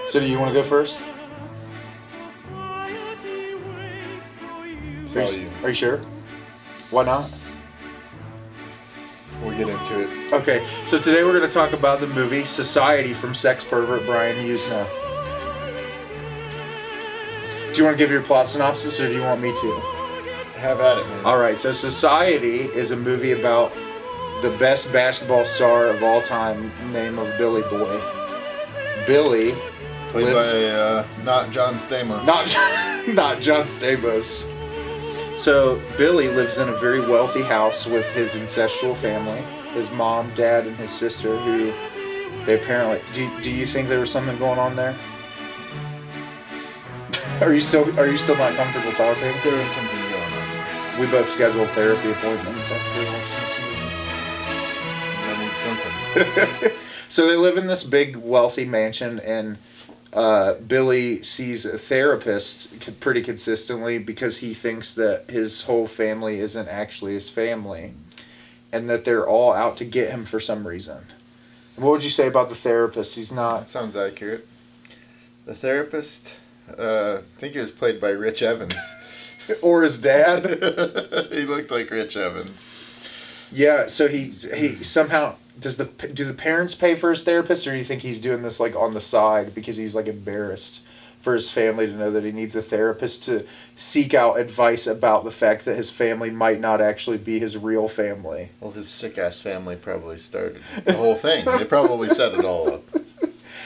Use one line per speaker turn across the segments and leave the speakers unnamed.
So do you want to go first? Are you sure? Why not?
We'll get into it.
Okay, so today we're going to talk about the movie Society from sex pervert Brian Yuzna. Do you want to give your plot synopsis, or do you want me to?
Have at it, man.
Alright, so Society is a movie about the best basketball star of all time, name of Billy Boy. Billy
Played by not John Stamos.
Not John Stamos. So Billy lives in a very wealthy house with his incestual family, his mom, dad, and his sister, who they apparently... Do you think there was something going on there? Are you still not comfortable talking?
There was something going on there.
We both scheduled therapy appointments after watching this movie.
I need something.
So they live in this big wealthy mansion, and Billy sees a therapist pretty consistently because he thinks that his whole family isn't actually his family, and that they're all out to get him for some reason. And what would you say about the therapist? He's not...
Sounds accurate. The therapist, I think he was played by Rich Evans.
Or his dad.
He looked like Rich Evans.
Yeah, so he somehow... do the parents pay for his therapist, or do you think he's doing this like on the side because he's like embarrassed for his family to know that he needs a therapist to seek out advice about the fact that his family might not actually be his real family?
Well, his sick-ass family probably started the whole thing. They probably set it all up.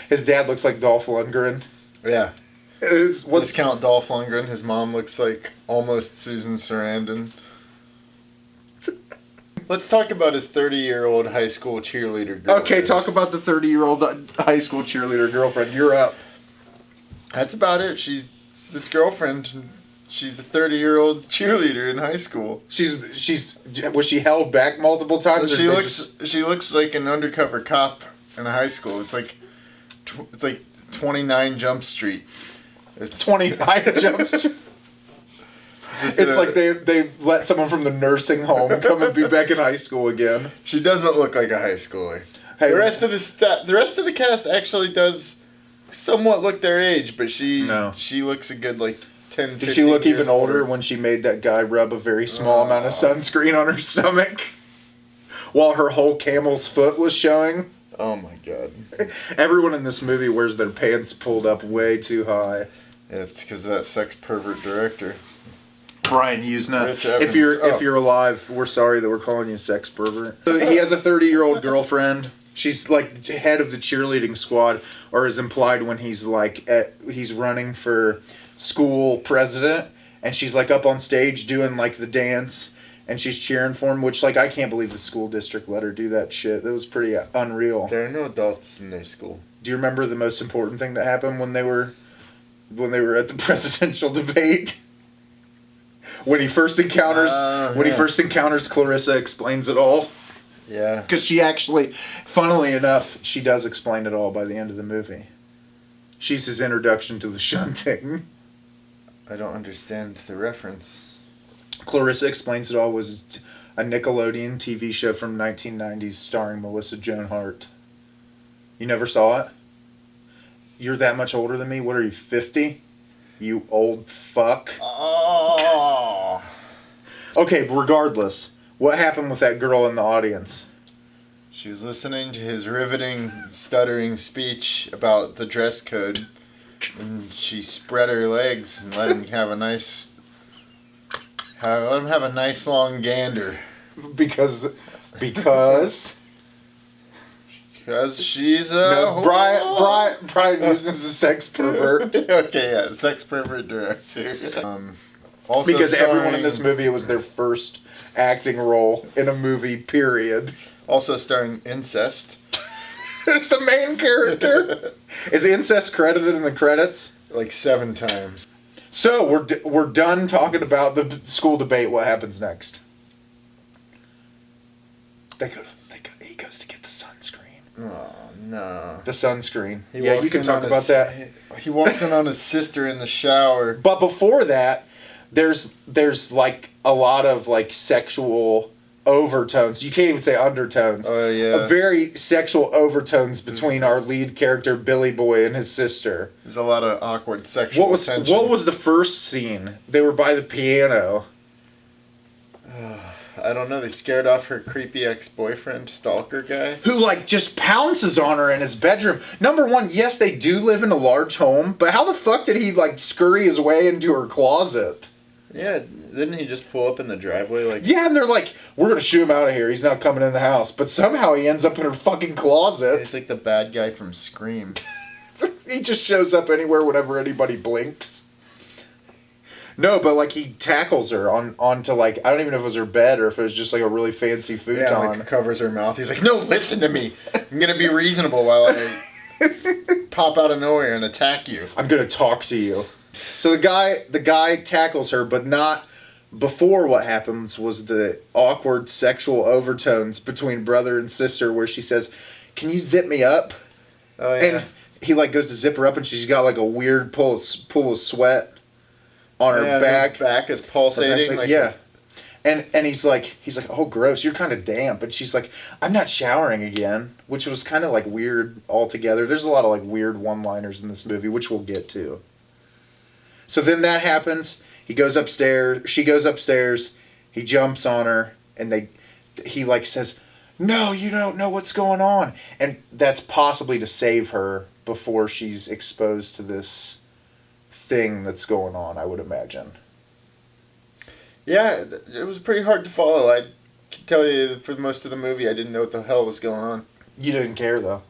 His dad looks like Dolph Lundgren.
Yeah.
What's
Discount Dolph Lundgren. His mom looks like almost Susan Sarandon. Let's talk about his 30-year-old high school cheerleader girlfriend.
Okay, talk about the 30-year-old high school cheerleader girlfriend. You're up.
That's about it. She's this girlfriend. She's a 30-year-old cheerleader in high school.
Was she held back multiple times?
She looks like an undercover cop in a high school. It's like 29 Jump Street.
It's 29 Jump Street. It's like they let someone from the nursing home come and be back in high school again.
She doesn't look like a high schooler.
Hey,
the rest of the cast actually does somewhat look their age, but she looks a good 10.
Did she look even older when she made that guy rub a very small amount of sunscreen on her stomach while her whole camel's foot was showing?
Oh my god!
Everyone in this movie wears their pants pulled up way too high.
Yeah, it's because of that sex pervert director.
Brian Yuzna. If you're alive, we're sorry that we're calling you a sex pervert. He has a 30-year-old girlfriend. She's like head of the cheerleading squad, or is implied when he's he's running for school president, and she's like up on stage doing like the dance, and she's cheering for him. Which I can't believe the school district let her do that shit. That was pretty unreal.
There are no adults in their school.
Do you remember the most important thing that happened when they were at the presidential debate? When he first encounters Clarissa Explains It All.
Yeah.
Because she actually, funnily enough, she does explain it all by the end of the movie. She's his introduction to the shunting.
I don't understand the reference.
Clarissa Explains It All was a Nickelodeon TV show from 1990s starring Melissa Joan Hart. You never saw it? You're that much older than me? What are you, 50? You old fuck.
Oh.
Okay, regardless, what happened with that girl in the audience?
She was listening to his riveting, stuttering speech about the dress code, and she spread her legs and let him have a nice long gander.
Because
she's a...
No, Brian Yuzna's a sex pervert.
Okay, yeah, sex pervert director. Also
because everyone in this movie, it was their first acting role in a movie, period.
Also starring Incest.
It's the main character. Is Incest credited in the credits?
7 times.
So, we're done talking about the school debate. What happens next? He goes to get the sunscreen.
Oh, no.
The sunscreen. Yeah, you can talk about that.
He walks in on his sister in the shower.
But before that, there's a lot of sexual overtones. You can't even say undertones.
Oh, yeah.
A very sexual overtones between our lead character, Billy Boy, and his sister.
There's a lot of awkward sexual tension.
What was the first scene? They were by the piano.
I don't know. They scared off her creepy ex-boyfriend, stalker guy.
Who, like, just pounces on her in his bedroom. Number one, yes, they do live in a large home, but how the fuck did he, like, scurry his way into her closet?
Yeah, didn't he just pull up in the driveway? Like,
yeah, and they're like, we're going to shoo him out of here. He's not coming in the house. But somehow he ends up in her fucking closet.
He's like the bad guy from Scream.
He just shows up anywhere whenever anybody blinks. No, but like he tackles her onto like, I don't even know if it was her bed or if it was just like a really fancy futon.
Yeah, like covers her mouth. He's like, no, listen to me. I'm going to be reasonable while I pop out of nowhere and attack you.
I'm going to talk to you. So the guy tackles her, but not before what happens was the awkward sexual overtones between brother and sister where she says, can you zip me up?
Oh, yeah.
And he like goes to zip her up and she's got like a weird pool of sweat on her back.
Her back is pulsating.
Like, yeah. And he's like, oh, gross, you're kind of damp. And she's like, I'm not showering again, which was kind of like weird altogether. There's a lot of like weird one-liners in this movie, which we'll get to. So then that happens. He goes upstairs. She goes upstairs. He jumps on her, and he like says, "No, you don't know what's going on." And that's possibly to save her before she's exposed to this thing that's going on, I would imagine.
Yeah, it was pretty hard to follow. I can tell you for most of the movie, I didn't know what the hell was going on.
You didn't care, though.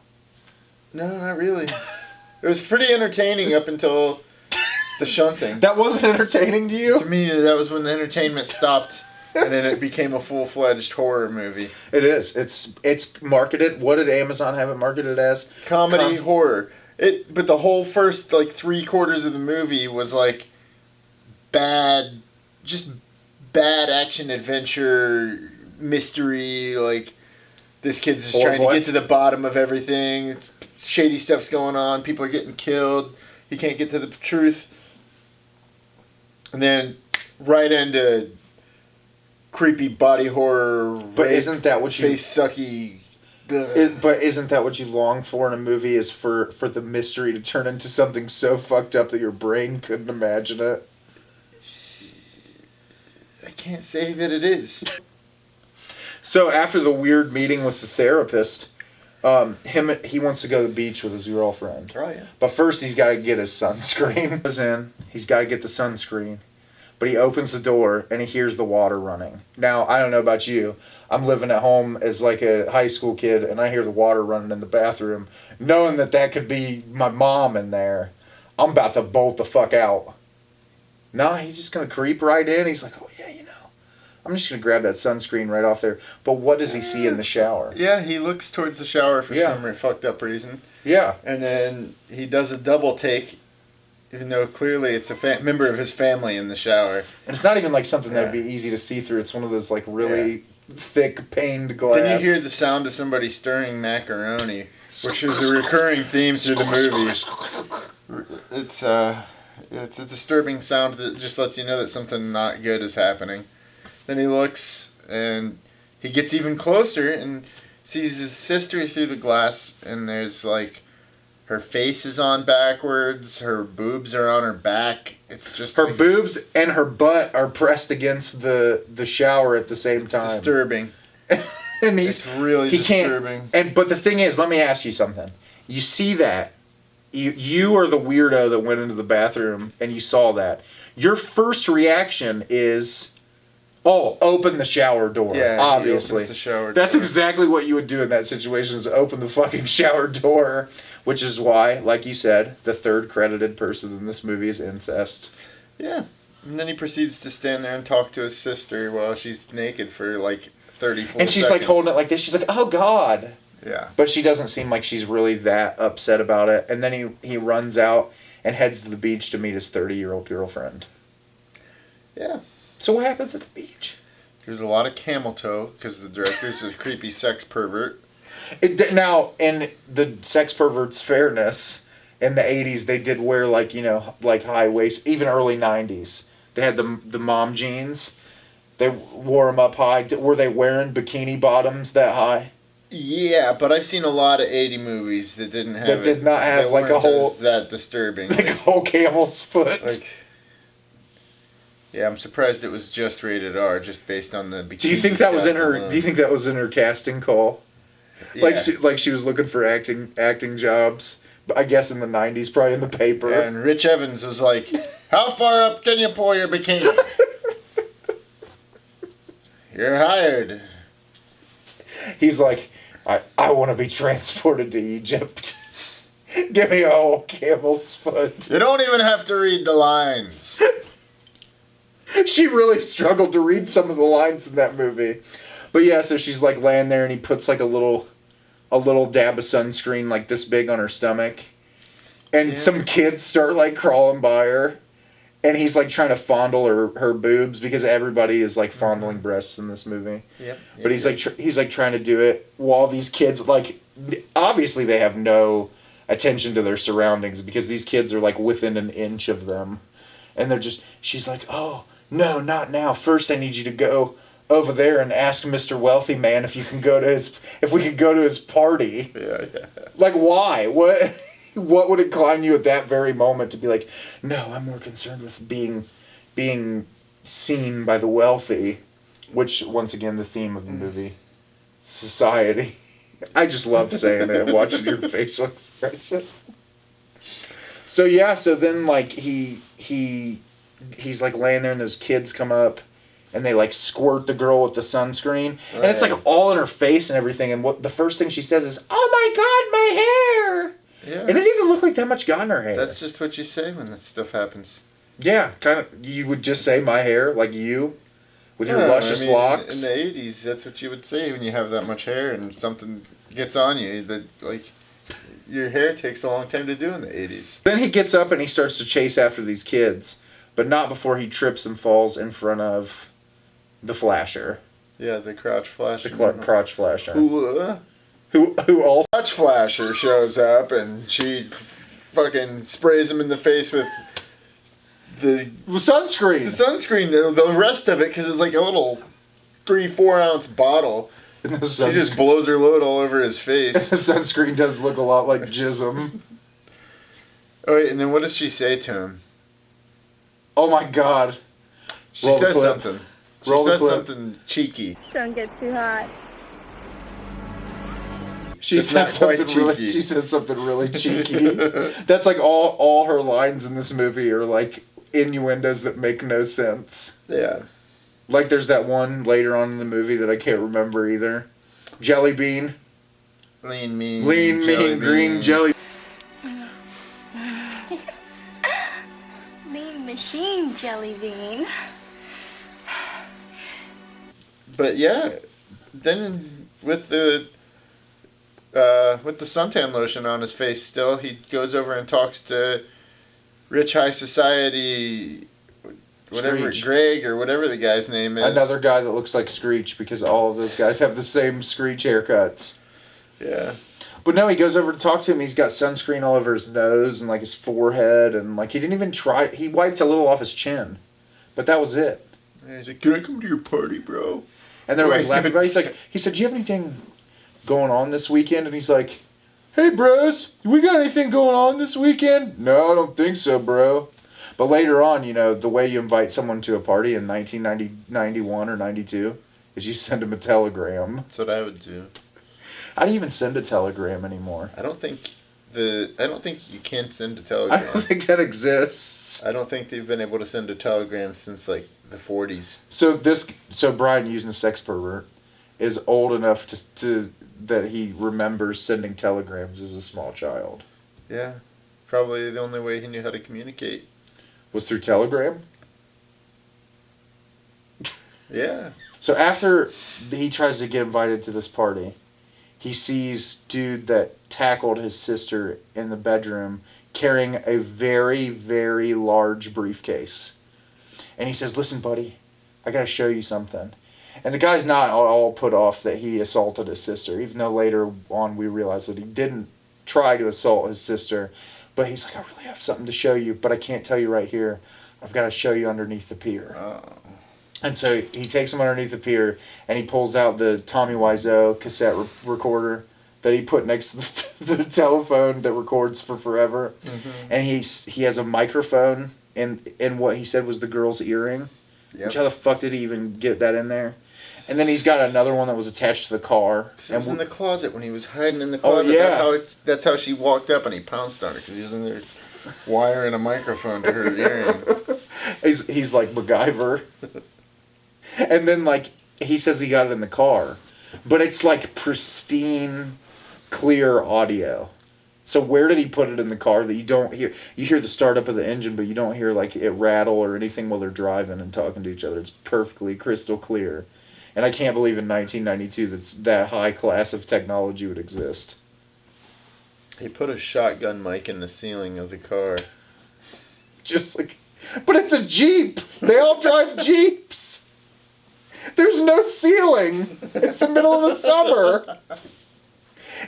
No, not really. It was pretty entertaining up until the shunting.
That wasn't entertaining to you?
To me, that was when the entertainment stopped, and then it became a full-fledged horror movie.
It is. It's marketed. What did Amazon have it marketed as?
Comedy horror. But the whole first like 3/4 of the movie was like bad action adventure mystery. Like this kid's just trying to get to the bottom of everything. Shady stuff's going on. People are getting killed. He can't get to the truth. And then right into creepy body horror.
But isn't that what you
face sucky?
But isn't that what you long for in a movie? Is for the mystery to turn into something so fucked up that your brain couldn't imagine it?
I can't say that it is.
So after the weird meeting with the therapist, he wants to go to the beach with his girlfriend.
Oh, yeah.
But first he's got to get his sunscreen. He's got to get the sunscreen. But he opens the door and he hears the water running. Now, I don't know about you. I'm living at home as like a high school kid and I hear the water running in the bathroom. Knowing that could be my mom in there, I'm about to bolt the fuck out. Nah, he's just going to creep right in. He's like, oh yeah, I'm just going to grab that sunscreen right off there. But what does he see in the shower?
Yeah, he looks towards the shower for some fucked up reason.
Yeah.
And then he does a double take, even though clearly it's a member of his family in the shower.
And it's not even like something that would be easy to see through. It's one of those like really thick paned glass.
Then you hear the sound of somebody stirring macaroni, which is a recurring theme through the movie. It's a disturbing sound that just lets you know that something not good is happening. Then he looks, and he gets even closer and sees his sister through the glass, and there's like, her face is on backwards, her boobs are on her back. It's just
her boobs and her butt are pressed against the shower at the same time.
Disturbing.
And
it's really disturbing.
But the thing is, let me ask you something. You see that. You are the weirdo that went into the bathroom and you saw that. Your first reaction is, oh, open the shower door.
Yeah,
obviously.
The shower door.
That's exactly what you would do in that situation, is open the fucking shower door. Which is why, like you said, the third credited person in this movie is Incest.
Yeah. And then he proceeds to stand there and talk to his sister while she's naked for like 34 seconds.
And she's like holding it like this. She's like, oh God.
Yeah.
But she doesn't seem like she's really that upset about it. And then he runs out and heads to the beach to meet his 30-year-old girlfriend.
Yeah.
So what happens at the beach?
There's a lot of camel toe because the director's a creepy sex pervert.
Now, in the sex pervert's fairness, in the 80s, they did wear, like, like high waist, even early 90s. They had the mom jeans. They wore them up high. Were they wearing bikini bottoms that high?
Yeah, but I've seen a lot of 80 movies that didn't have
that did not have like a whole
that disturbing,
like a whole camel's foot.
Like, yeah, I'm surprised it was just rated R, just based on the bikini.
Do you think that was in her?
Alone.
Do you think that was in her casting call?
Yeah.
Like she was looking for acting jobs. I guess in the 90s, probably in the paper.
Yeah, and Rich Evans was like, "How far up can you pull your bikini? You're hired."
He's like, I want to be transported to Egypt. Give me a whole camel's foot.
You don't even have to read the lines.
She really struggled to read some of the lines in that movie. But yeah, so she's like laying there and he puts like a little dab of sunscreen like this big on her stomach. And some kids start like crawling by her. And he's like trying to fondle her boobs because everybody is like fondling breasts in this movie.
Yep.
But he's like trying to do it while these kids like obviously they have no attention to their surroundings because these kids are like within an inch of them. And she's like, "Oh, no, not now. First I need you to go over there and ask Mr. Wealthy Man if we could go to his party."
Yeah.
Like why? What would incline you at that very moment to be like, "No, I'm more concerned with being seen by the wealthy," which once again the theme of the movie, society. I just love saying it and watching your facial expression. So yeah, so then like he's like laying there and those kids come up and they like squirt the girl with the sunscreen and it's like all in her face and everything, and what the first thing she says is, "Oh my God, my hair!"
Yeah.
And it didn't even look like that much got in her hair.
That's just what you say when that stuff happens.
Yeah, kind of. You would just say my hair, like you, with your luscious locks.
In the 80s, that's what you would say when you have that much hair and something gets on you. That like your hair takes a long time to do in the 80s.
Then he gets up and he starts to chase after these kids, but not before he trips and falls in front of the flasher.
Yeah, the crotch flasher.
The crotch flasher.
Who
also...
Crotch flasher shows up and she fucking sprays him in the face with the
sunscreen.
The sunscreen, the rest of it, because it was like a little 3-4 ounce bottle. She just blows her load all over his face.
The sunscreen does look a lot like jism.
Oh wait, and then what does she say to him?
Oh my God.
She says something. She says something cheeky.
Don't get too hot.
She says something really cheeky. That's like all her lines in this movie are like innuendos that make no sense.
Yeah.
Like there's that one later on in the movie that I can't remember either. Jelly bean.
Lean, mean,
green jelly.
Lean machine jelly bean.
But yeah, then with the suntan lotion on his face still, he goes over and talks to rich high society, whatever,
Screech.
Greg or whatever the guy's name is.
Another guy that looks like Screech because all of those guys have the same Screech haircuts.
Yeah.
But no, he goes over to talk to him. He's got sunscreen all over his nose and like his forehead, and like he didn't even try. He wiped a little off his chin, but that was it.
And he's like, "Can I come to your party, bro?"
And they're like laughing about it. He said, "Do you have anything going on this weekend?" And he's like, "Hey, bros, we got anything going on this weekend?" "No, I don't think so, bro." But later on, you know, the way you invite someone to a party in 1991 or 92 is you send them a telegram.
That's what I would do.
How do you even send a telegram anymore?
I don't think you can send a telegram.
I don't think that exists.
I don't think they've been able to send a telegram since like the 40s.
So Brian, using a sex pervert, is old enough to that he remembers sending telegrams as a small child.
Yeah, probably the only way he knew how to communicate
was through telegram.
Yeah.
So after he tries to get invited to this party, he sees dude that tackled his sister in the bedroom carrying a very, very large briefcase. And he says, "Listen, buddy, I gotta show you something." And the guy's not all put off that he assaulted his sister, even though later on we realize that he didn't try to assault his sister. But he's like, "I really have something to show you, but I can't tell you right here. I've got to show you underneath the pier."
Oh.
And so he takes him underneath the pier, and he pulls out the Tommy Wiseau cassette recorder that he put next to the telephone that records for forever. Mm-hmm. And he has a microphone in what he said was the girl's earring. Yep. Which how the fuck did he even get that in there? And then he's got another one that was attached to the car.
Because it was in the closet when he was hiding in the closet. Oh, yeah. That's how she walked up and he pounced on her because he was in there wiring a microphone to her earring.
He's like MacGyver. And then, like, he says he got it in the car. But it's, like, pristine, clear audio. So where did he put it in the car that you don't hear? You hear the startup of the engine, but you don't hear, like, it rattle or anything while they're driving and talking to each other. It's perfectly crystal clear. And I can't believe in 1992 that high class of technology would exist.
He put a shotgun mic in the ceiling of the car.
Just like... But it's a Jeep! They all drive Jeeps! There's no ceiling! It's the middle of the summer!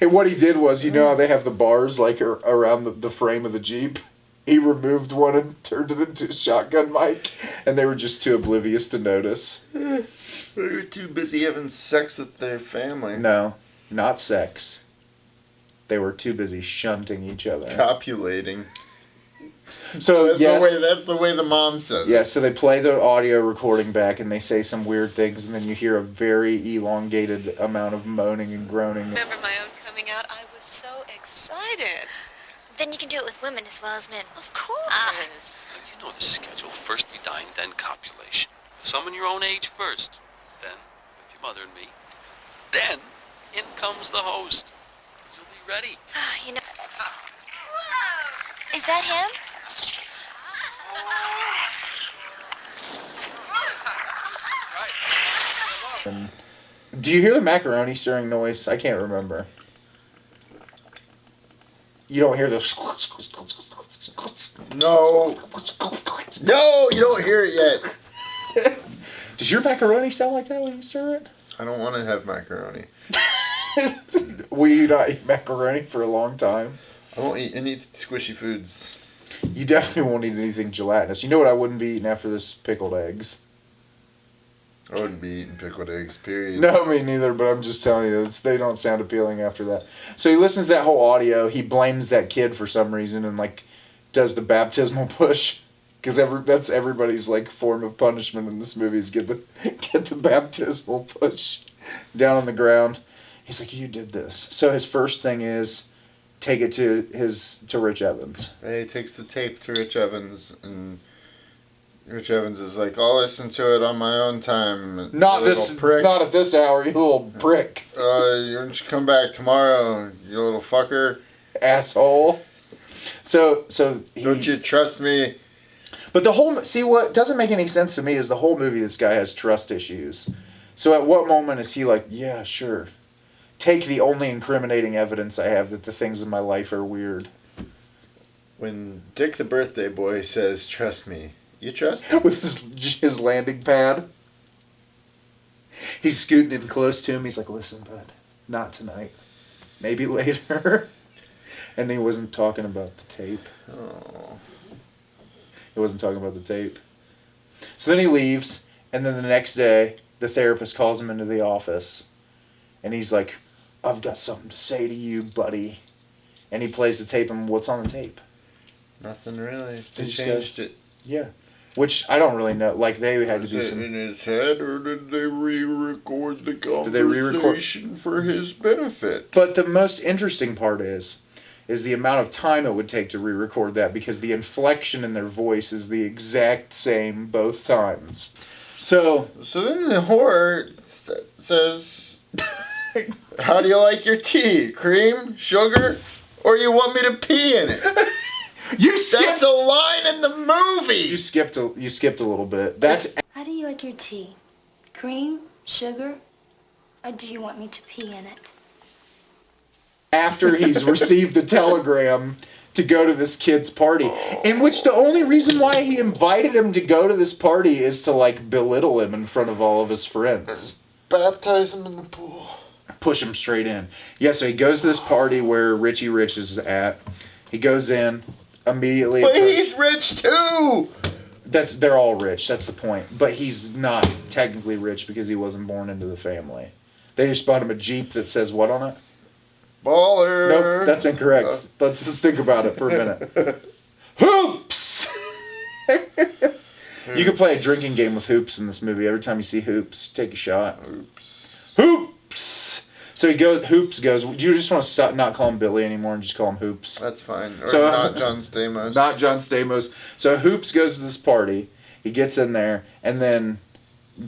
And what he did was, you know how they have the bars like around the frame of the Jeep? He removed one and turned it into a shotgun mic, and they were just too oblivious to notice.
They were too busy having sex with their family.
No, not sex. They were too busy shunting each other.
Copulating.
So
that's the way the mom says.
Yeah, so they play the audio recording back and they say some weird things, and then you hear a very elongated amount of moaning and groaning.
Remember my own coming out? I was so excited.
Then you can do it with women as well as men.
Of course.
You know the schedule. First bedine, then copulation. With someone your own age first. Then with your mother and me. Then in comes the host. You'll be ready.
You know. Is that him?
Do you hear the macaroni stirring noise? I can't remember. You don't hear the...
No. No, you don't hear it yet.
Does your macaroni sound like that when you stir it?
I don't want to have macaroni.
Will you not eat macaroni for a long time?
I won't eat any squishy foods.
You definitely won't eat anything gelatinous. You know what I wouldn't be eating after this? Pickled eggs.
I wouldn't be eating pickled eggs, period.
No, me neither, but I'm just telling you, they don't sound appealing after that. So he listens to that whole audio, he blames that kid for some reason, and, like, does the baptismal push. Because that's everybody's, like, form of punishment in this movie is get the baptismal push down on the ground. He's like, you did this. So his first thing is... take it to Rich Evans.
He takes the tape to Rich Evans, and Rich Evans is like, I'll listen to it on my own time.
Not at this hour, you little prick.
Why don't you come back tomorrow, you little fucker?
Asshole. So
don't you trust me?
But what doesn't make any sense to me is the whole movie this guy has trust issues. So at what moment is he like, yeah, sure. Take the only incriminating evidence I have that the things in my life are weird.
When Dick the birthday boy says, trust me, you trust him?
With his landing pad. He's scooting in close to him. He's like, listen, bud, not tonight. Maybe later. And he wasn't talking about the tape.
Oh.
He wasn't talking about the tape. So then he leaves, and then the next day, the therapist calls him into the office. And he's like, I've got something to say to you, buddy. And he plays the tape, and what's on the tape?
Nothing really. They changed it.
Yeah. Which I don't really know. Like, they had to do some...
in his head, or did they re-record the conversation for his benefit?
But the most interesting part is the amount of time it would take to re-record that, because the inflection in their voice is the exact same both times. So
then the horror says, how do you like your tea? Cream? Sugar? Or you want me to pee in it? That's a line in the movie!
You skipped a little bit.
How do you like your tea? Cream? Sugar? Or do you want me to pee in it?
After he's received a telegram to go to this kid's party, in which the only reason why he invited him to go to this party is to, like, belittle him in front of all of his friends.
Baptize him in the pool.
Push him straight in. Yeah, so he goes to this party where Richie Rich is at. He goes in immediately.
But he's rich too!
they're all rich. That's the point. But he's not technically rich because he wasn't born into the family. They just bought him a Jeep that says what on it?
Baller.
Nope, that's incorrect. Let's just think about it for a minute. Hoops! You could play a drinking game with hoops in this movie. Every time you see hoops, take a shot. Hoops! So Hoops goes, do you just want to stop, not call him Billy anymore and just call him Hoops?
That's fine. Or
So,
not John Stamos.
Not John Stamos. So Hoops goes to this party. He gets in there, and then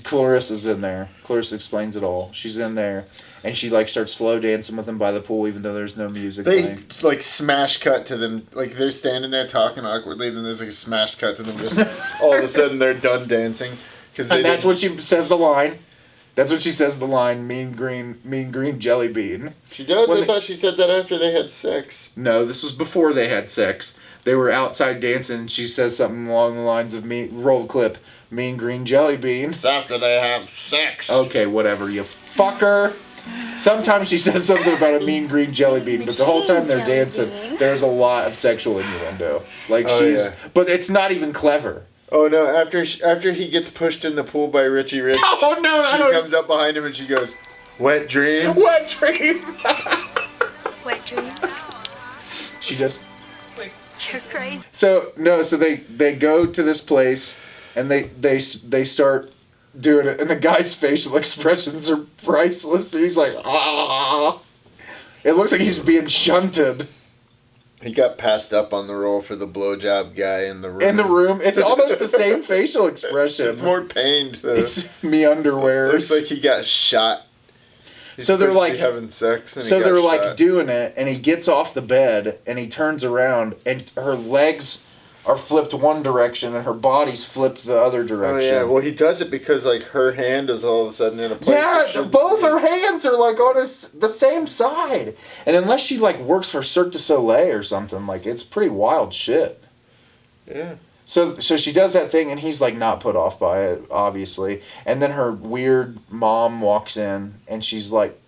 Clarissa's in there. Clarissa explains it all. She's in there, and she like starts slow dancing with him by the pool, even though there's no music
They
playing.
like smash cut to them, like they're standing there talking awkwardly. Then there's like a smash cut to them. Just all of a sudden they're done dancing.
And that's when she says the line. That's when she says the line, mean green jelly bean.
She does? I thought she said that after they had sex.
No, this was before they had sex. They were outside dancing, and she says something along the lines of, roll the clip, mean green jelly bean.
It's after they have sex.
Okay, whatever, you fucker. Sometimes she says something about a mean green jelly bean, but the whole time they're dancing, there's a lot of sexual innuendo. Like, but it's not even clever.
Oh no! After he gets pushed in the pool by Richie Rich,
oh no!
She comes up behind him and she goes, "Wet dream."
Wet dream.
Wet dream.
She just.
You're crazy.
So they go to this place, and they start doing it, and the guy's facial expressions are priceless. He's like, ah. It looks like he's being shunted.
He got passed up on the role for the blowjob guy in the room.
In the room, it's almost the same facial expression.
It's more pained though.
It's me underwear.
Looks like he got shot. He's
so they're like
having sex. And
so they're like doing it, and he gets off the bed and he turns around, and her legs are flipped one direction and her body's flipped the other direction.
Oh yeah, well he does it because like her hand is all of a sudden in a place.
Yeah, both her hands are like on the same side, and unless she like works for Cirque du Soleil or something, like it's pretty wild shit.
Yeah.
So she does that thing, and he's like not put off by it, obviously. And then her weird mom walks in, and she's like,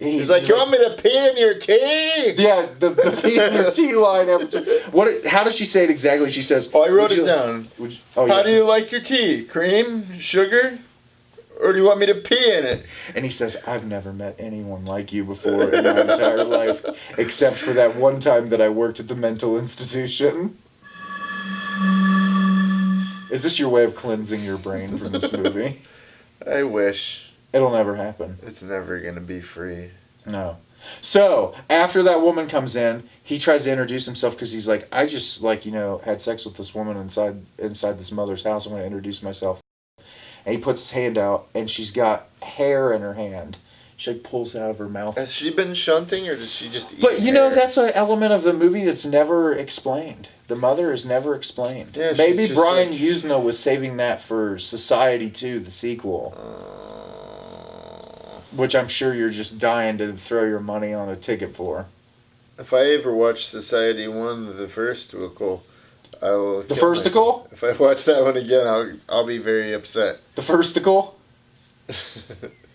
"You want me to pee in your tea?"
Yeah, the pee in your tea line. How does she say it exactly? She says,
"Oh, I wrote it down. How do you like your tea? Cream, sugar, or do you want me to pee in it?"
And he says, "I've never met anyone like you before in my entire life, except for that one time that I worked at the mental institution." Is this your way of cleansing your brain from this movie?
I wish.
It'll never happen.
It's never going to be free.
No. So, after that woman comes in, he tries to introduce himself because he's like, I just, had sex with this woman inside this mother's house. I'm going to introduce myself. And he puts his hand out, and she's got hair in her hand. She pulls it out of her mouth.
Has she been shunting, or does she just eat
But,
hair?
that's an element of the movie that's never explained. The mother is never explained.
Yeah,
maybe Brian Yuzna was saving that for Society 2, the sequel. Which I'm sure you're just dying to throw your money on a ticket for.
If I ever watch Society 1, the first sequel, I will...
The firsticle?
If I watch that one again, I'll be very upset.
The firsticle?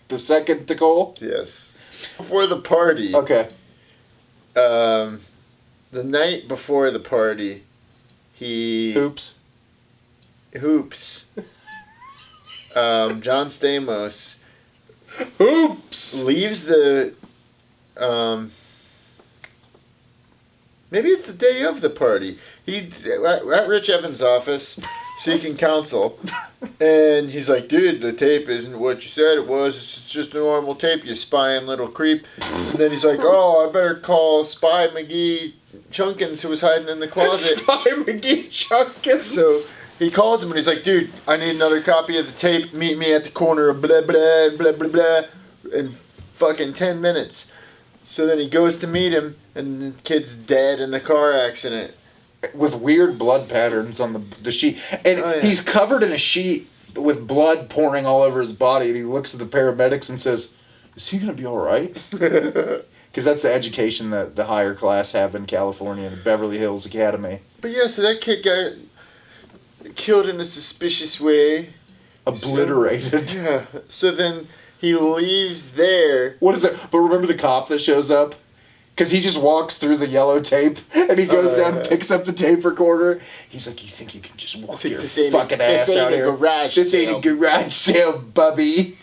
The second-ticle?
Yes. Before the party...
Okay.
The night before the party, he...
Hoops.
John Stamos...
Hoops!
Leaves the... maybe it's the day of the party. He's at Rich Evans' office, seeking counsel. And he's like, "Dude, the tape isn't what you said it was. It's just a normal tape, you spying little creep." And then he's like, "Oh, I better call Spy McGee Chunkins, who was hiding in the closet."
Spy McGee Chunkins!
So he calls him and he's like, "Dude, I need another copy of the tape. Meet me at the corner of blah, blah, blah, blah, blah in fucking 10 minutes. So then he goes to meet him, and the kid's dead in a car accident.
With weird blood patterns on the sheet. And he's covered in a sheet with blood pouring all over his body, and he looks at the paramedics and says, "Is he going to be all right?" Because that's the education that the higher class have in California, in Beverly Hills Academy.
But yeah, so that kid got killed in a suspicious way.
Obliterated.
So, yeah. So then he leaves there.
What is it? But remember the cop that shows up? Because he just walks through the yellow tape, and he goes down and picks up the tape recorder. He's like, you think you can just walk your fucking ass out here? This ain't a garage sale, bubby.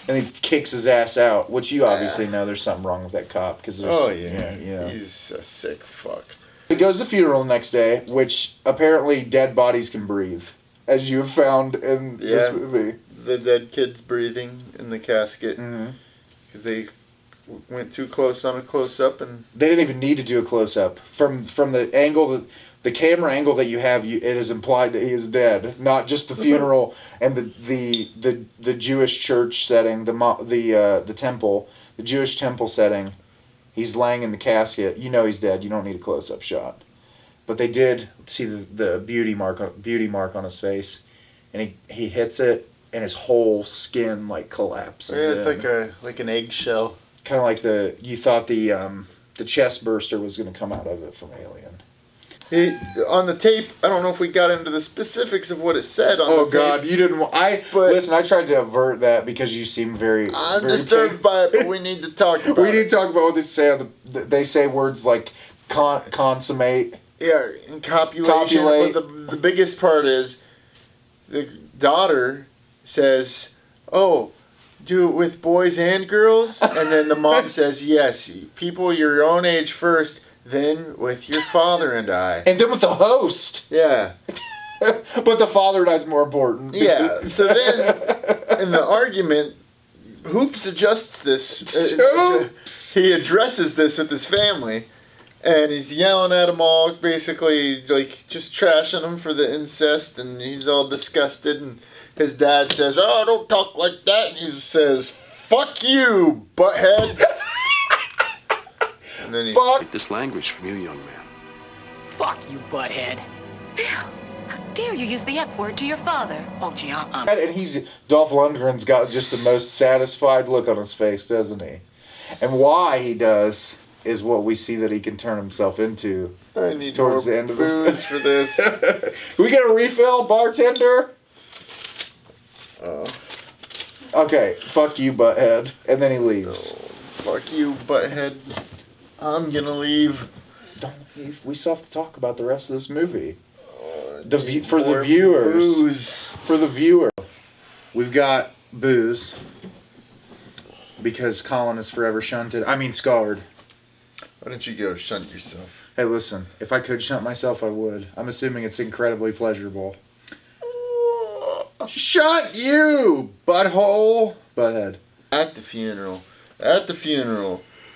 And he kicks his ass out, which you obviously know there's something wrong with that cop. Cause
he's a sick fuck.
He goes to the funeral the next day, which apparently dead bodies can breathe, as you have found in this movie.
The dead kid's breathing in the casket. Because they went too close on a close-up. And
they didn't even need to do a close-up. From the angle, the camera angle that you have, it is implied that he is dead. Not just the funeral and the Jewish church setting, the temple, the Jewish temple setting. He's laying in the casket. You know he's dead. You don't need a close-up shot. But they did see the beauty mark on his face, and he hits it, and his whole skin like collapses.
Yeah, it's like an eggshell.
Kind of like you thought the chest burster was going to come out of it from Alien.
On the tape, I don't know if we got into the specifics of what it said on the tape.
Oh God, you didn't. Listen, I tried to avert that because you seem very.
I'm disturbed by it, but we need to talk about it.
We need to talk about what they say. They say words like consummate.
Yeah, and copulate. But the biggest part is the daughter says, "Oh, do it with boys and girls," and then the mom says, "Yes, people your own age first." Then with your father and I.
And then with the host.
Yeah.
But the father and I is more important.
Yeah. So then, in the argument, Hoops adjusts this. Hoops! He addresses this with his family. And he's yelling at them all, basically, like, just trashing them for the incest. And he's all disgusted. And his dad says, "Oh, don't talk like that." And he says, "Fuck you, butthead." And then
Fuck this language from you, young man.
Fuck you, butthead.
Bill, how dare you use the F word to your father?
Oh, gee,
And Dolph Lundgren's got just the most satisfied look on his face, doesn't he? And why he does is what we see that he can turn himself into.
I need
towards
more
the end of
booze for this.
Can we get a refill, bartender? Okay, fuck you, butthead. And then he leaves.
Oh, fuck you, butthead. I'm gonna leave.
Don't leave. We still have to talk about the rest of this movie.
For the
viewer, we've got booze because Collin is forever scarred.
Why don't you go shunt yourself?
Hey, listen. If I could shunt myself, I would. I'm assuming it's incredibly pleasurable. Shunt you, butthole, butthead.
At the funeral,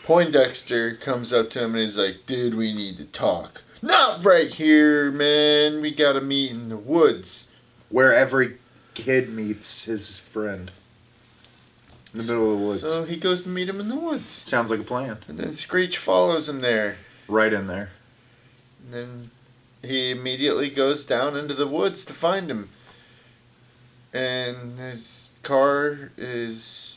Poindexter comes up to him and he's like, "Dude, we need to talk. Not right here, man. We gotta meet in the woods."
Where every kid meets his friend. In the middle of the woods.
So he goes to meet him in the woods.
Sounds like a plan.
And then Screech follows him there.
Right in there.
And then he immediately goes down into the woods to find him. And his car is...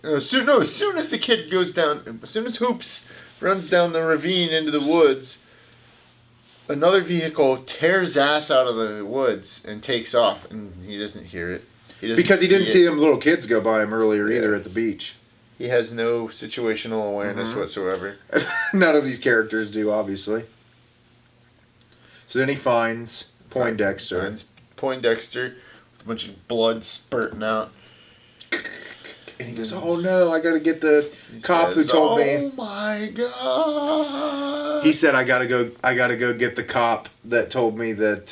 As soon as the kid goes down, as soon as Hoops runs down the ravine into the woods, another vehicle tears ass out of the woods and takes off, and he doesn't hear it.
Because he didn't see them little kids go by him earlier either at the beach.
He has no situational awareness whatsoever.
None of these characters do, obviously. So then he finds Poindexter.
With a bunch of blood spurting out.
And he goes, "Oh no, I gotta get the cop who told me."
"Oh my God."
He said, I gotta go get the cop that told me that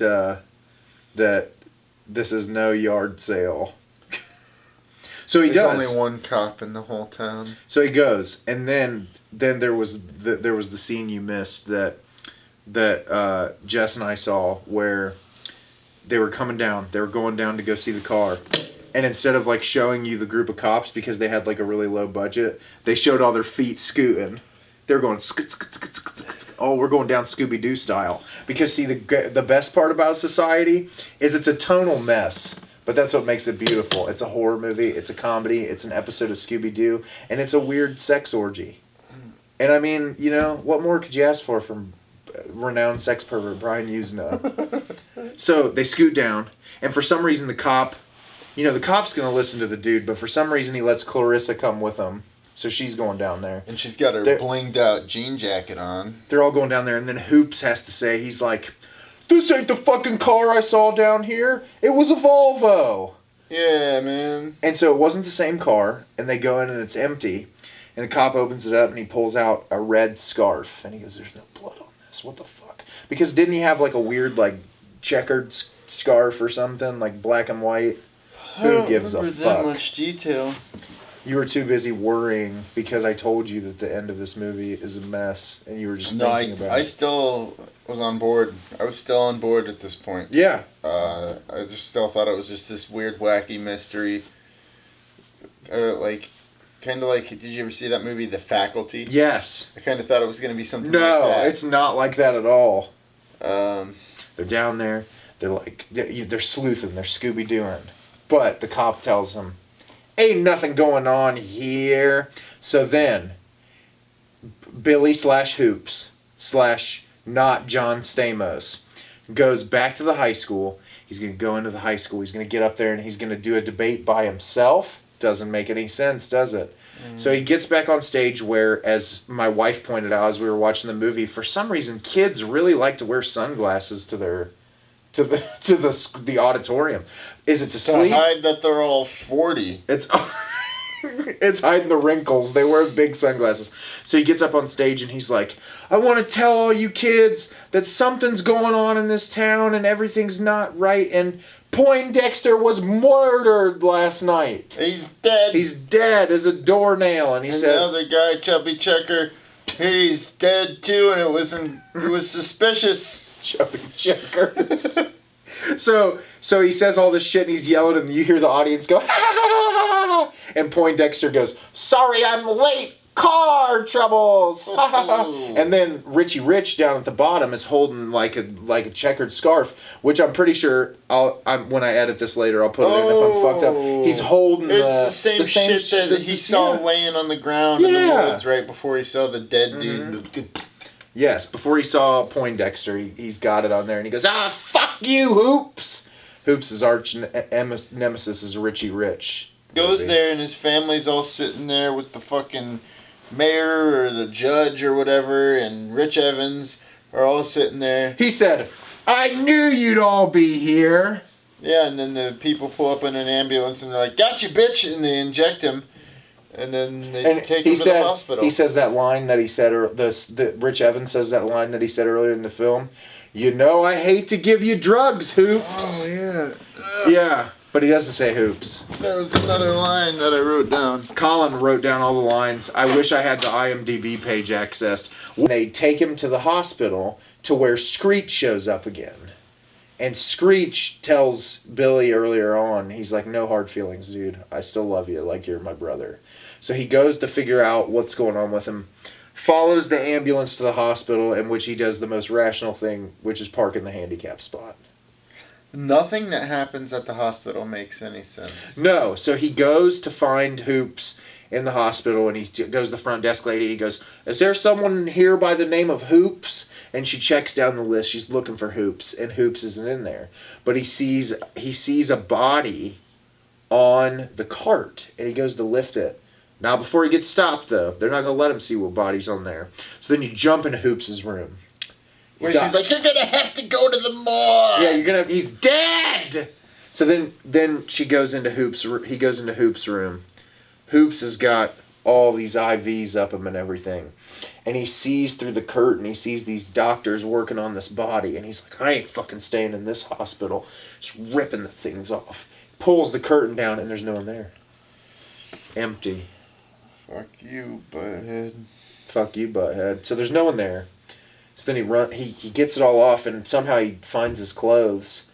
that this is no yard sale. So he does.
There's only one cop in the whole town.
So he goes, and then there was the scene you missed that Jess and I saw where they were coming down. They were going down to go see the car. And instead of like showing you the group of cops because they had like a really low budget, they showed all their feet scooting. They were going oh, we're going down Scooby Doo style. Because see, the best part about Society is it's a tonal mess, but that's what makes it beautiful. It's a horror movie, it's a comedy, it's an episode of Scooby Doo, and it's a weird sex orgy. And I mean, you know, what more could you ask for from renowned sex pervert Brian Yuzna? So they scoot down, and for some reason the cop's going to listen to the dude, but for some reason he lets Clarissa come with him. So she's going down there.
And she's got her blinged out jean jacket on.
They're all going down there, and then Hoops has to say, he's like, "This ain't the fucking car I saw down here. It was a Volvo."
Yeah, man.
And so it wasn't the same car, and they go in and it's empty. And the cop opens it up and he pulls out a red scarf. And he goes, "There's no blood on this. What the fuck?" Because didn't he have like a weird like checkered scarf or something? Like black and white? Who gives a fuck?
That much detail.
You were too busy worrying because I told you that the end of this movie is a mess. And you were just thinking about it.
I still was on board. I was still on board at this point.
Yeah.
I just still thought it was just this weird, wacky mystery. Kind of like, did you ever see that movie, The Faculty?
Yes.
I kind of thought it was going to be something like that.
No, it's not like that at all.
Um,
They're down there. They're like, they're sleuthing. They're Scooby Dooing. But the cop tells them, "Ain't nothing going on here." So then, Billy / Hoops / not John Stamos goes back to the high school. He's going to go into the high school. He's going to get up there and he's going to do a debate by himself. Doesn't make any sense, does it? So he gets back on stage where, as my wife pointed out as we were watching the movie, for some reason kids really like to wear sunglasses to the auditorium. Is it to sleep?
To hide that they're all 40.
It's it's hiding the wrinkles. They wear big sunglasses. So he gets up on stage and he's like, "I want to tell all you kids that something's going on in this town and everything's not right, and Poindexter was murdered last night.
He's dead.
He's dead as a doornail." And he said,
the other guy, Chubby Checker, he's dead too, and it was suspicious.
Chubby Checkers. So he says all this shit and he's yelling and you hear the audience go, "Ha ha ha ha!" And Poindexter goes, "Sorry, I'm late. Car troubles." Ha ha ha. And then Richie Rich down at the bottom is holding like a checkered scarf, which I'm pretty sure when I edit this later I'll put it in if I'm fucked up. He's holding
the same shit that he saw laying on the ground in the woods right before he saw the dead dude.
Yes, before he saw Poindexter, he's got it on there and he goes, "Ah, fuck you, Hoops." Hoops' arch nemesis is Richie Rich.
Goes there and his family's all sitting there with the fucking mayor or the judge or whatever, and Rich Evans are all sitting there.
He said, "I knew you'd all be here."
Yeah, and then the people pull up in an ambulance and they're like, "Gotcha, bitch," and they inject him. And then they take him to the hospital.
He says that line that he said, Rich Evans says that line that he said earlier in the film. "You know I hate to give you drugs, Hoops."
Oh, yeah.
Yeah, but he doesn't say Hoops.
There was another line that I wrote down.
Collin wrote down all the lines. I wish I had the IMDb page accessed. They take him to the hospital to where Screech shows up again. And Screech tells Billy earlier on, he's like, "No hard feelings, dude. I still love you like you're my brother." So he goes to figure out what's going on with him, follows the ambulance to the hospital, in which he does the most rational thing, which is park in the handicap spot.
Nothing that happens at the hospital makes any sense.
No, so he goes to find Hoops in the hospital, and he goes to the front desk lady, and he goes, "Is there someone here by the name of Hoops?" And she checks down the list. She's looking for Hoops, and Hoops isn't in there. But he sees a body on the cart, and he goes to lift it. Now, before he gets stopped, though, they're not going to let him see what body's on there. So then you jump into Hoops' room.
Where she's like, "You're going to have to go to the morgue."
Yeah, he's dead! So then he goes into Hoops' room. Hoops has got all these IVs up him and everything. And he sees through the curtain, he sees these doctors working on this body. And he's like, "I ain't fucking staying in this hospital." Just ripping the things off. Pulls the curtain down and there's no one there. Empty.
Fuck you, butthead.
Fuck you, butthead. So there's no one there. So then he gets it all off and somehow he finds his clothes.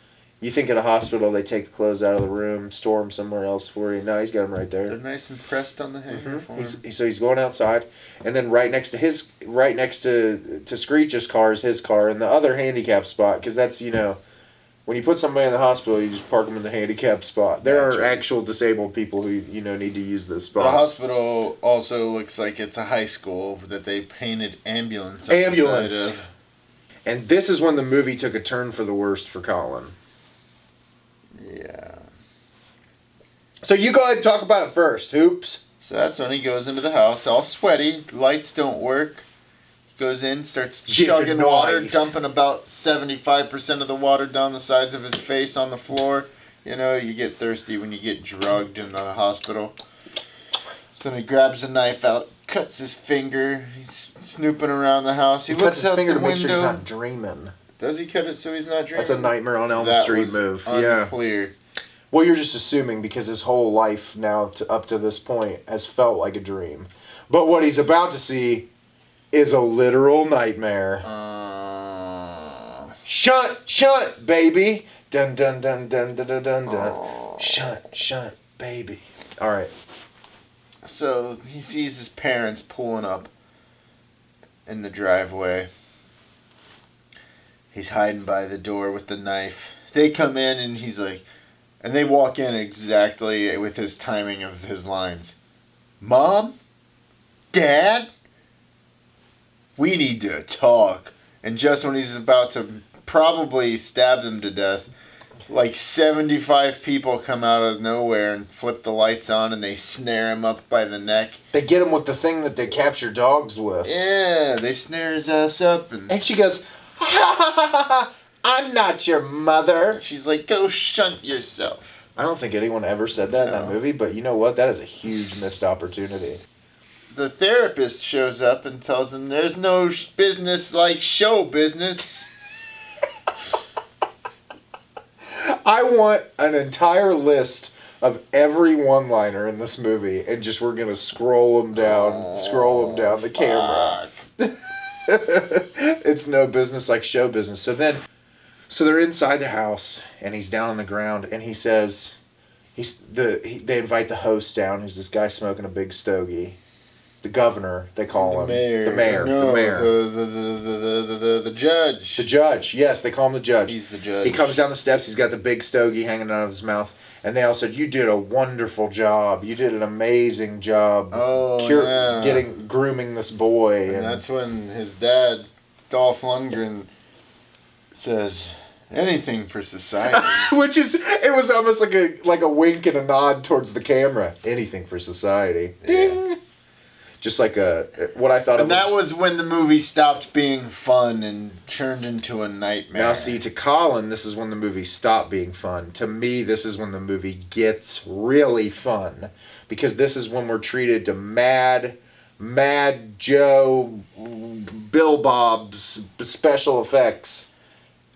You think at a hospital they take the clothes out of the room, store them somewhere else for you. No, he's got them right there.
They're nice and pressed on the hanger for him.
So he's going outside, and then right next to Screech's car is his car, in the other handicap spot, because that's, when you put somebody in the hospital, you just park them in the handicap spot. There are actual disabled people who need to use this spot.
The hospital also looks like it's a high school that they painted ambulance.
Of. And this is when the movie took a turn for the worst for Collin.
Yeah.
So you go ahead and talk about it first, Hoops.
So that's when he goes into the house, all sweaty. Lights don't work. He goes in, starts chugging water, dumping about 75% of the water down the sides of his face on the floor. You know, you get thirsty when you get drugged in the hospital. So then he grabs a knife out, cuts his finger. He's snooping around the house. He
cuts
looks
his
out
finger
the
to make sure he's
window.
not dreaming.
Does he cut it so he's not dreaming?
That's a Nightmare on Elm Street move.
Unclear.
Well, you're just assuming because his whole life now up to this point has felt like a dream. But what he's about to see is a literal nightmare. Shunt, baby. Dun dun dun dun dun dun dun dun. Shunt, baby. All right.
So he sees his parents pulling up in the driveway. He's hiding by the door with the knife. They come in and he's like, and they walk in exactly with his timing of his lines. Mom? Dad? We need to talk. And just when he's about to probably stab them to death, like 75 people come out of nowhere and flip the lights on and they snare him up by the neck.
They get him with the thing that they capture dogs with.
Yeah, they snare his ass up.
And she goes, ha ha ha ha, I'm not your mother.
She's like, go shunt yourself.
I don't think anyone ever said that in that movie, but you know what? That is a huge missed opportunity.
The therapist shows up and tells him there's no business like show business.
I want an entire list of every one-liner in this movie, and just we're gonna scroll them down the camera. It's no business like show business. So they're inside the house, and he's down on the ground, and he says, they invite the host down, who's this guy smoking a big stogie. The governor, they call him. The mayor.
The judge.
The judge, yes, they call him the judge.
He's the judge.
He comes down the steps, he's got the big stogie hanging out of his mouth, and they all said, you did a wonderful job. You did an amazing job grooming this boy.
And that's when his dad, Dolph Lundgren, says, anything for society.
It was almost like a wink and a nod towards the camera. Anything for society. Ding! Yeah. Just like what I thought
and that was when the movie stopped being fun and turned into a nightmare.
Now see, to Collin, this is when the movie stopped being fun. To me, this is when the movie gets really fun. Because this is when we're treated to Mad Joe, Bill Bob's special effects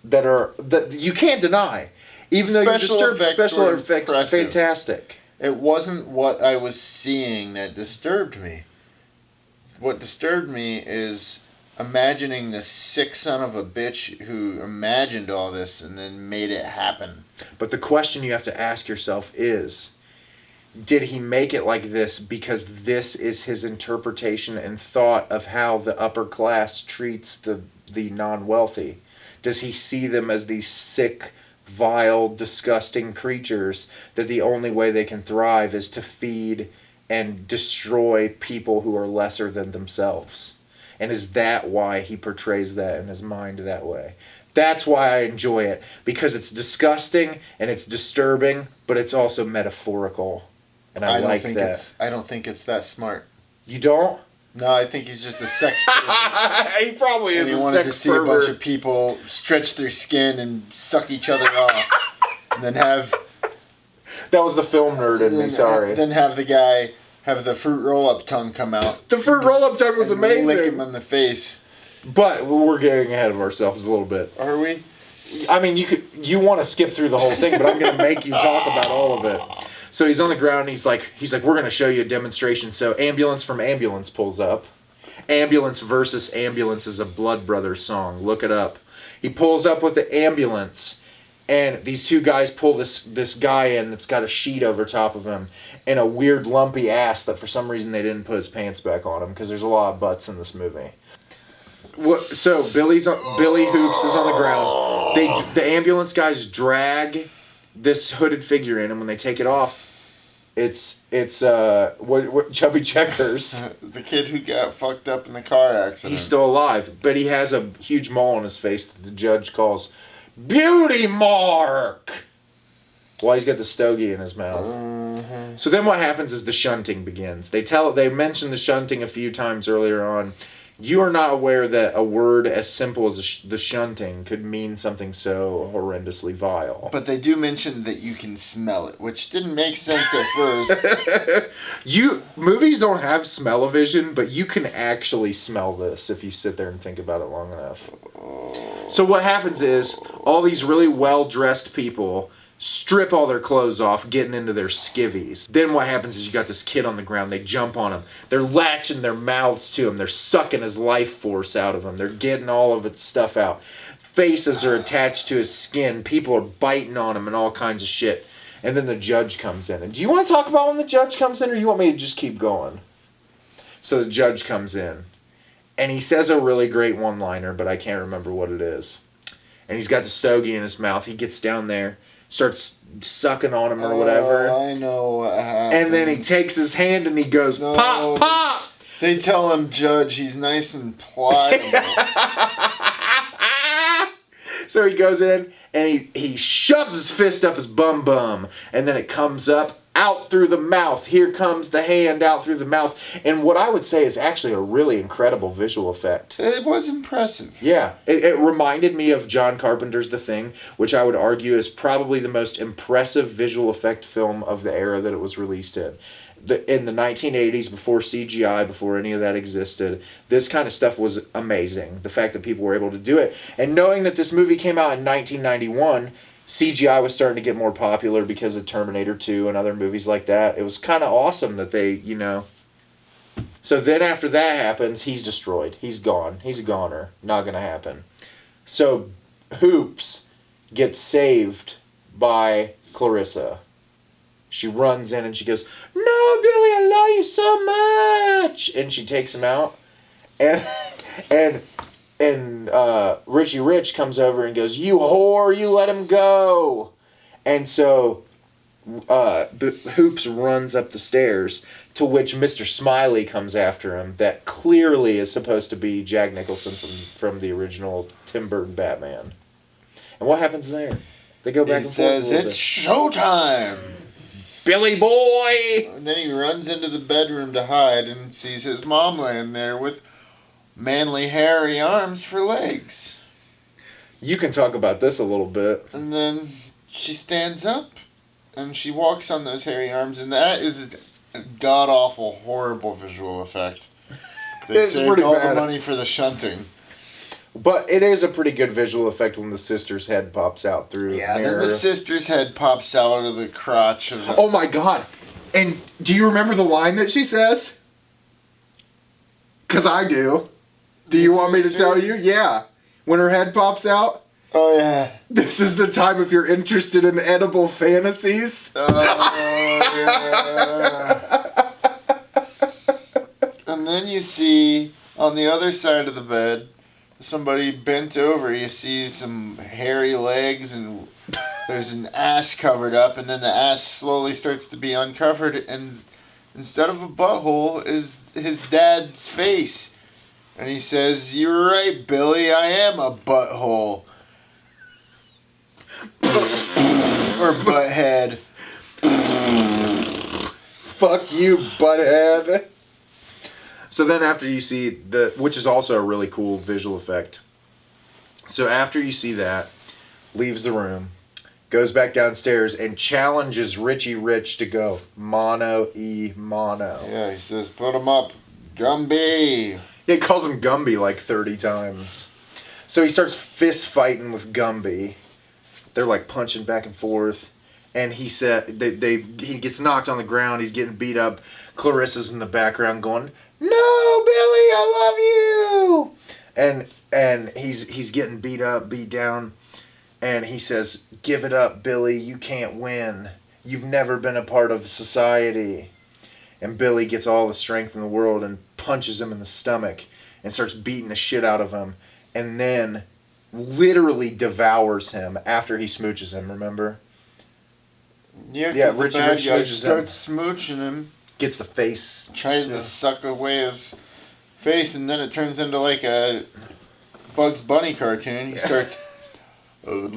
that you can't deny. Even though you're disturbed, special effects are fantastic.
It wasn't what I was seeing that disturbed me. What disturbed me is imagining the sick son of a bitch who imagined all this and then made it happen.
But the question you have to ask yourself is, did he make it like this because this is his interpretation and thought of how the upper class treats the non-wealthy? Does he see them as these sick, vile, disgusting creatures that the only way they can thrive is to feed and destroy people who are lesser than themselves? And is that why he portrays that in his mind that way? That's why I enjoy it, because it's disgusting and it's disturbing, but it's also metaphorical, and I like that.
I don't think it's that smart.
You don't?
No, I think he's just a sex pervert.
He probably is a sex pervert.
He wanted to see a bunch of people stretch their skin and suck each other off, and then have...
That was the film nerd in me, sorry.
Then have the guy have the fruit roll-up tongue come out.
The fruit roll-up tongue was amazing.
Lick him in the face.
But we're getting ahead of ourselves a little bit.
Are we?
I mean, you want to skip through the whole thing, but I'm going to make you talk about all of it. So he's on the ground, and he's like, we're going to show you a demonstration. So Ambulance from Ambulance pulls up. Ambulance versus Ambulance is a Blood Brothers song. Look it up. He pulls up with the ambulance, and these two guys pull this guy in that's got a sheet over top of him and a weird lumpy ass that for some reason they didn't put his pants back on him, because there's a lot of butts in this movie. So Billy Hoops is on the ground. The ambulance guys drag this hooded figure in, and when they take it off, it's Chubby Checkers.
The kid who got fucked up in the car accident.
He's still alive, but he has a huge mole on his face that the judge calls Beauty Mark. While he's got the stogie in his mouth.
Mm-hmm.
So then what happens is the shunting begins. They mention the shunting a few times earlier on. You are not aware that a word as simple as the shunting could mean something so horrendously vile.
But they do mention that you can smell it, which didn't make sense at first.
Movies don't have smell-o-vision, but you can actually smell this if you sit there and think about it long enough. So what happens is all these really well-dressed people strip all their clothes off, getting into their skivvies. Then what happens is you got this kid on the ground. They jump on him. They're latching their mouths to him. They're sucking his life force out of him. They're getting all of its stuff out. Faces are attached to his skin. People are biting on him and all kinds of shit. And then the judge comes in. And do you want to talk about when the judge comes in, or you want me to just keep going? So the judge comes in. And he says a really great one-liner, but I can't remember what it is. And he's got the stogie in his mouth. He gets down there, starts sucking on him or whatever.
I know what happens.
And then he takes his hand and he goes,
No.
pop, pop!
They tell him, Judge, he's nice and pliable.
So he goes in and he shoves his fist up his bum. And then it comes up, out through the mouth. Here comes the hand out through the mouth. And what I would say is actually a really incredible visual effect.
It was impressive.
Yeah. It reminded me of John Carpenter's The Thing, which I would argue is probably the most impressive visual effect film of the era that it was released in. In the 1980s, before CGI, before any of that existed, this kind of stuff was amazing. The fact that people were able to do it. And knowing that this movie came out in 1991... CGI was starting to get more popular because of Terminator 2 and other movies like that. It was kind of awesome that they, So then after that happens, he's destroyed. He's gone. He's a goner. Not going to happen. So Hoops gets saved by Clarissa. She runs in and she goes, "No, Billy, I love you so much!" And she takes him out. And Richie Rich comes over and goes, "You whore, you let him go." And so Hoops runs up the stairs, to which Mr. Smiley comes after him. That clearly is supposed to be Jack Nicholson from the original Tim Burton Batman. And what happens there? They go back and forth.
He says, "It's showtime,
Billy boy!"
And then he runs into the bedroom to hide and sees his mom laying there with manly, hairy arms for legs.
You can talk about this a little bit.
And then she stands up and she walks on those hairy arms, and that is a god-awful, horrible visual effect. They saved all the money for the shunting.
But it is a pretty good visual effect when the sister's head pops out through the mirror.
Then the sister's head pops out of the crotch of the...
Oh my god! And do you remember the line that she says? Because I do. Do you want me to tell you? Yeah. When her head pops out?
Oh, yeah.
This is the time if you're interested in edible fantasies.
Yeah. And then you see, on the other side of the bed, somebody bent over. You see some hairy legs, and there's an ass covered up, and then the ass slowly starts to be uncovered, and instead of a butthole is his dad's face. And he says, "You're right, Billy, I am a butthole." Or butthead.
Fuck you, butthead. So then after you see which is also a really cool visual effect. So after you see that, leaves the room, goes back downstairs and challenges Richie Rich to go mono.
Yeah, he says, "Put him up, Gumby."
He calls him Gumby like 30 times. So he starts fist fighting with Gumby. They're like punching back and forth. And he said he gets knocked on the ground. He's getting beat up. Clarissa's in the background going, "No, Billy, I love you." And he's getting beat up, beat down. And he says, "Give it up, Billy. You can't win. You've never been a part of society." And Billy gets all the strength in the world and punches him in the stomach and starts beating the shit out of him. And then literally devours him after he smooches him, remember?
Yeah, Richie Rich starts smooching him.
Gets the face.
Tries to suck away his face, and then it turns into like a Bugs Bunny cartoon. He starts
he's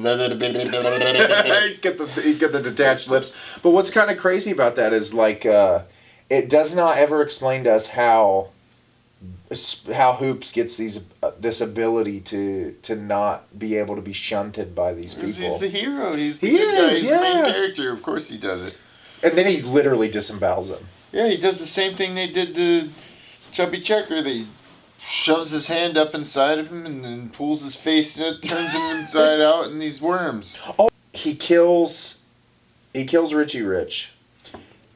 got the detached lips. But what's kind of crazy about that is like it does not ever explain to us how Hoops gets this ability to not be able to be shunted by these people.
He's the hero. He's the good guy. He's the main character. Of course he does it.
And then he literally disembowels him.
Yeah, he does the same thing they did to Chubby Checker. They shoves his hand up inside of him and then pulls his face and turns him inside out in these worms.
Oh, he kills Richie Rich.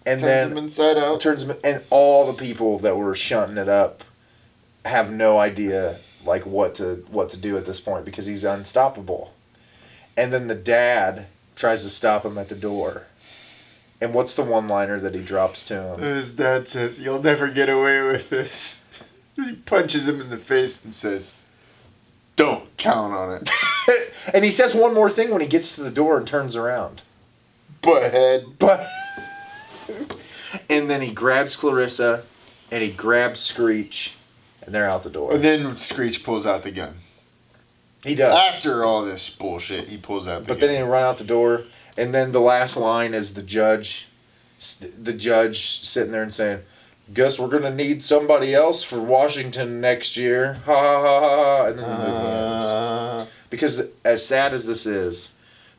And
turns him inside out.
Turns him, and all the people that were shunting it up have no idea like what to do at this point because he's unstoppable. And then the dad tries to stop him at the door. And what's the one-liner that he drops to him?
His dad says, "You'll never get away with this." He punches him in the face and says, "Don't count on it."
And he says one more thing when he gets to the door and turns around.
Butthead.
And then he grabs Clarissa and he grabs Screech and they're out the door.
And then Screech pulls out the gun.
He does.
After all this bullshit, he pulls out the gun.
But then he run out the door. And then the last line is the judge sitting there and saying, "Guess we're going to need somebody else for Washington next year. Ha ha ha ha." And then the movie ends. Because as sad as this is,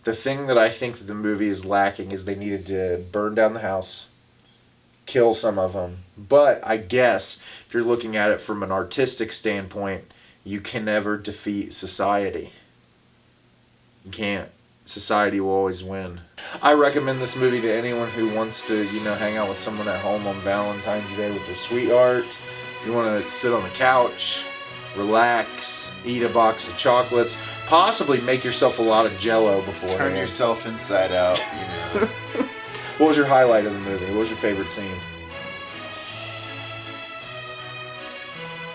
the thing that I think that the movie is lacking is they needed to burn down the house, kill some of them. But I guess if you're looking at it from an artistic standpoint, you can never defeat society. You can't. Society will always win. I recommend this movie to anyone who wants to, hang out with someone at home on Valentine's Day with their sweetheart. You want to sit on the couch, relax, eat a box of chocolates, possibly make yourself a lot of Jell-O beforehand.
Turn yourself inside out,
What was your highlight of the movie? What was your favorite scene?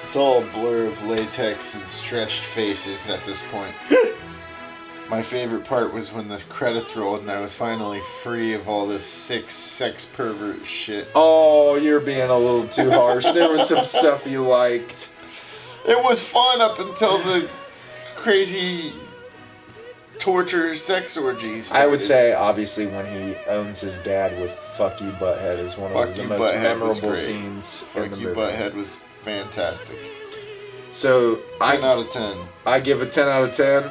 It's all a blur of latex and stretched faces at this point. My favorite part was when the credits rolled and I was finally free of all this sick sex pervert shit.
Oh, you're being a little too harsh. There was some stuff you liked.
It was fun up until the crazy torture sex orgies.
I would say, obviously, when he owns his dad with "Fuck You, Butthead" is one of the most memorable scenes in the movie.
"Fuck You, Butthead" was fantastic.
So
10 out of 10.
I give it 10 out of 10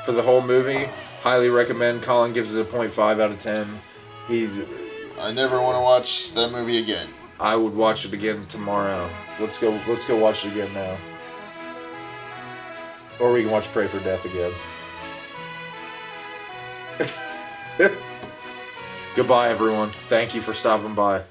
for the whole movie. Highly recommend. Collin gives it a 0.5 out of 10.
I never want to watch that movie again.
I would watch it again tomorrow. Let's go watch it again now. Or we can watch Pray for Death again. Goodbye, everyone. Thank you for stopping by.